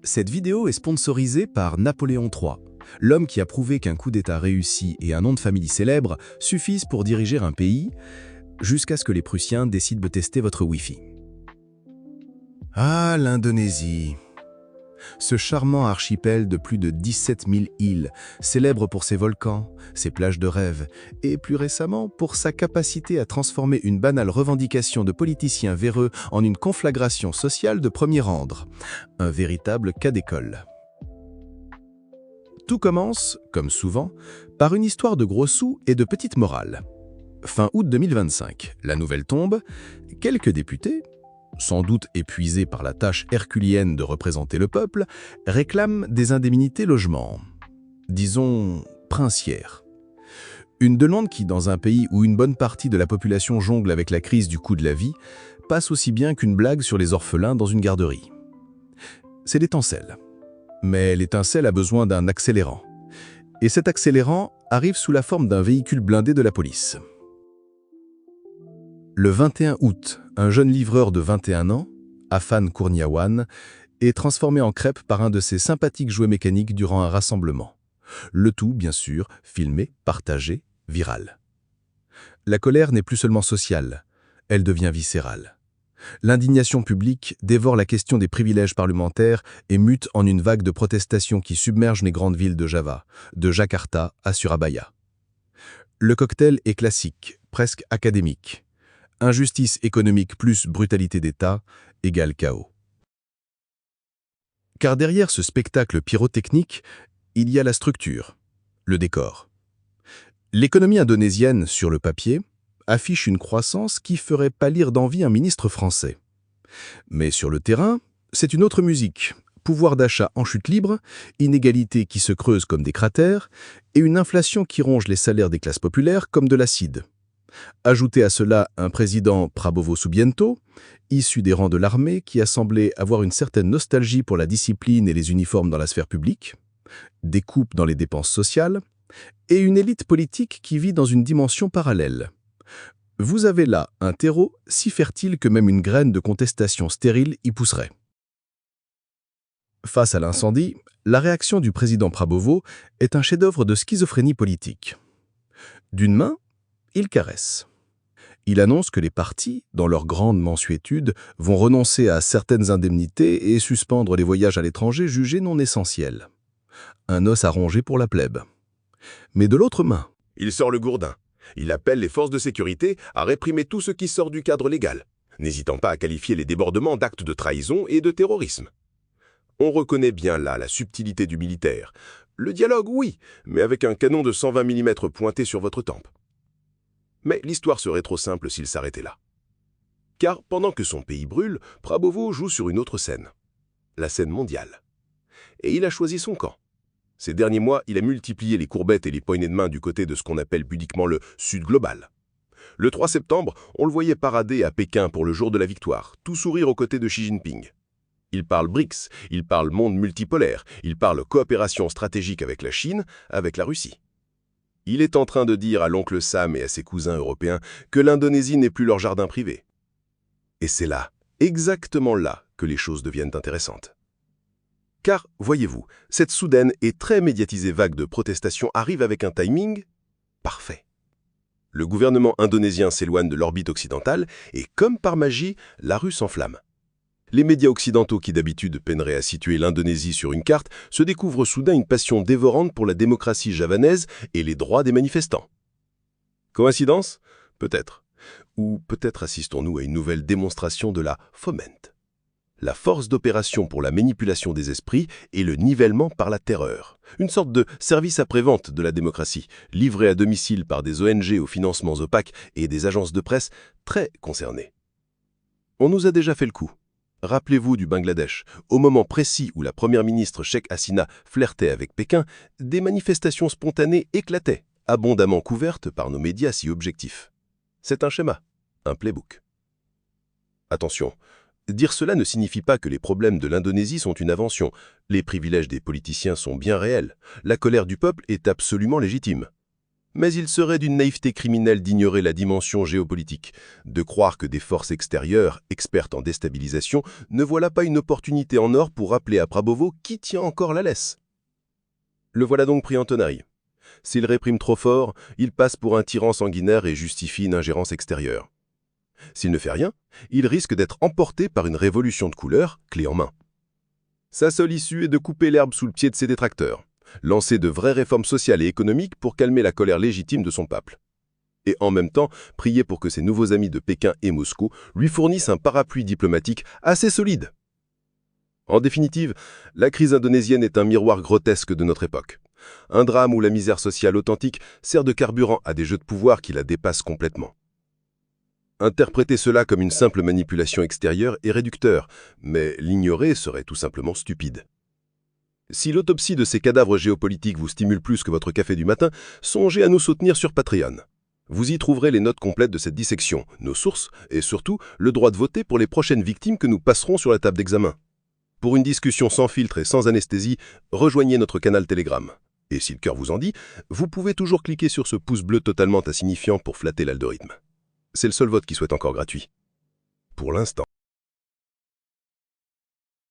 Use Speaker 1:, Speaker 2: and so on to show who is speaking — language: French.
Speaker 1: Cette vidéo est sponsorisée par Napoléon III, l'homme qui a prouvé qu'un coup d'État réussi et un nom de famille célèbre suffisent pour diriger un pays, jusqu'à ce que les Prussiens décident de tester votre Wi-Fi. Ah, l'Indonésie. Ce charmant archipel de plus de 17 000 îles, célèbre pour ses volcans, ses plages de rêve, et plus récemment pour sa capacité à transformer une banale revendication de politiciens véreux en une conflagration sociale de premier ordre. Un véritable cas d'école. Tout commence, comme souvent, par une histoire de gros sous et de petite morale. Fin août 2025, la nouvelle tombe, quelques députés, sans doute épuisés par la tâche herculienne de représenter le peuple, réclament des indemnités logement, disons princières. Une demande qui, dans un pays où une bonne partie de la population jongle avec la crise du coût de la vie, passe aussi bien qu'une blague sur les orphelins dans une garderie. C'est l'étincelle. Mais l'étincelle a besoin d'un accélérant. Et cet accélérant arrive sous la forme d'un véhicule blindé de la police. Le 21 août, un jeune livreur de 21 ans, Afan Kurniawan, est transformé en crêpe par un de ses sympathiques jouets mécaniques durant un rassemblement. Le tout, bien sûr, filmé, partagé, viral. La colère n'est plus seulement sociale, elle devient viscérale. L'indignation publique dévore la question des privilèges parlementaires et mute en une vague de protestations qui submerge les grandes villes de Java, de Jakarta à Surabaya. Le cocktail est classique, presque académique. Injustice économique plus brutalité d'État égale chaos. Car derrière ce spectacle pyrotechnique, il y a la structure, le décor. L'économie indonésienne, sur le papier, affiche une croissance qui ferait pâlir d'envie un ministre français. Mais sur le terrain, c'est une autre musique. Pouvoir d'achat en chute libre, inégalités qui se creusent comme des cratères, et une inflation qui ronge les salaires des classes populaires comme de l'acide. Ajoutez à cela un président Prabowo Subianto, issu des rangs de l'armée qui a semblé avoir une certaine nostalgie pour la discipline et les uniformes dans la sphère publique, des coupes dans les dépenses sociales, et une élite politique qui vit dans une dimension parallèle. Vous avez là un terreau si fertile que même une graine de contestation stérile y pousserait. Face à l'incendie, la réaction du président Prabowo est un chef-d'œuvre de schizophrénie politique. D'une main, il caresse. Il annonce que les partis, dans leur grande mansuétude, vont renoncer à certaines indemnités et suspendre les voyages à l'étranger jugés non essentiels. Un os à ronger pour la plèbe. Mais de l'autre main,
Speaker 2: il sort le gourdin. Il appelle les forces de sécurité à réprimer tout ce qui sort du cadre légal, n'hésitant pas à qualifier les débordements d'actes de trahison et de terrorisme. On reconnaît bien là la subtilité du militaire. Le dialogue, oui, mais avec un canon de 120 mm pointé sur votre tempe. Mais l'histoire serait trop simple s'il s'arrêtait là. Car pendant que son pays brûle, Prabowo joue sur une autre scène, la scène mondiale. Et il a choisi son camp. Ces derniers mois, il a multiplié les courbettes et les poignées de main du côté de ce qu'on appelle pudiquement le Sud global. Le 3 septembre, on le voyait parader à Pékin pour le jour de la victoire, tout sourire aux côtés de Xi Jinping. Il parle BRICS, il parle monde multipolaire, il parle coopération stratégique avec la Chine, avec la Russie. Il est en train de dire à l'oncle Sam et à ses cousins européens que l'Indonésie n'est plus leur jardin privé. Et c'est là, exactement là, que les choses deviennent intéressantes. Car, voyez-vous, cette soudaine et très médiatisée vague de protestations arrive avec un timing parfait. Le gouvernement indonésien s'éloigne de l'orbite occidentale et, comme par magie, la rue s'enflamme. Les médias occidentaux qui d'habitude peineraient à situer l'Indonésie sur une carte se découvrent soudain une passion dévorante pour la démocratie javanaise et les droits des manifestants. Coïncidence? Peut-être. Ou peut-être assistons-nous à une nouvelle démonstration de la foment, la force d'opération pour la manipulation des esprits et le nivellement par la terreur. Une sorte de service après-vente de la démocratie, livré à domicile par des ONG aux financements opaques et des agences de presse très concernées. On nous a déjà fait le coup. Rappelez-vous du Bangladesh, au moment précis où la première ministre Sheikh Hasina flirtait avec Pékin, des manifestations spontanées éclataient, abondamment couvertes par nos médias si objectifs. C'est un schéma, un playbook. Attention, dire cela ne signifie pas que les problèmes de l'Indonésie sont une invention. Les privilèges des politiciens sont bien réels. La colère du peuple est absolument légitime. Mais il serait d'une naïveté criminelle d'ignorer la dimension géopolitique, de croire que des forces extérieures, expertes en déstabilisation, ne voilà pas une opportunité en or pour rappeler à Prabowo qui tient encore la laisse. Le voilà donc pris en tenaille. S'il réprime trop fort, il passe pour un tyran sanguinaire et justifie une ingérence extérieure. S'il ne fait rien, il risque d'être emporté par une révolution de couleur, clé en main. Sa seule issue est de couper l'herbe sous le pied de ses détracteurs, lancer de vraies réformes sociales et économiques pour calmer la colère légitime de son peuple. Et en même temps, prier pour que ses nouveaux amis de Pékin et Moscou lui fournissent un parapluie diplomatique assez solide. En définitive, la crise indonésienne est un miroir grotesque de notre époque. Un drame où la misère sociale authentique sert de carburant à des jeux de pouvoir qui la dépassent complètement. Interpréter cela comme une simple manipulation extérieure est réducteur, mais l'ignorer serait tout simplement stupide. Si l'autopsie de ces cadavres géopolitiques vous stimule plus que votre café du matin, songez à nous soutenir sur Patreon. Vous y trouverez les notes complètes de cette dissection, nos sources et surtout le droit de voter pour les prochaines victimes que nous passerons sur la table d'examen. Pour une discussion sans filtre et sans anesthésie, rejoignez notre canal Telegram. Et si le cœur vous en dit, vous pouvez toujours cliquer sur ce pouce bleu totalement insignifiant pour flatter l'algorithme. C'est le seul vote qui soit encore gratuit. Pour l'instant.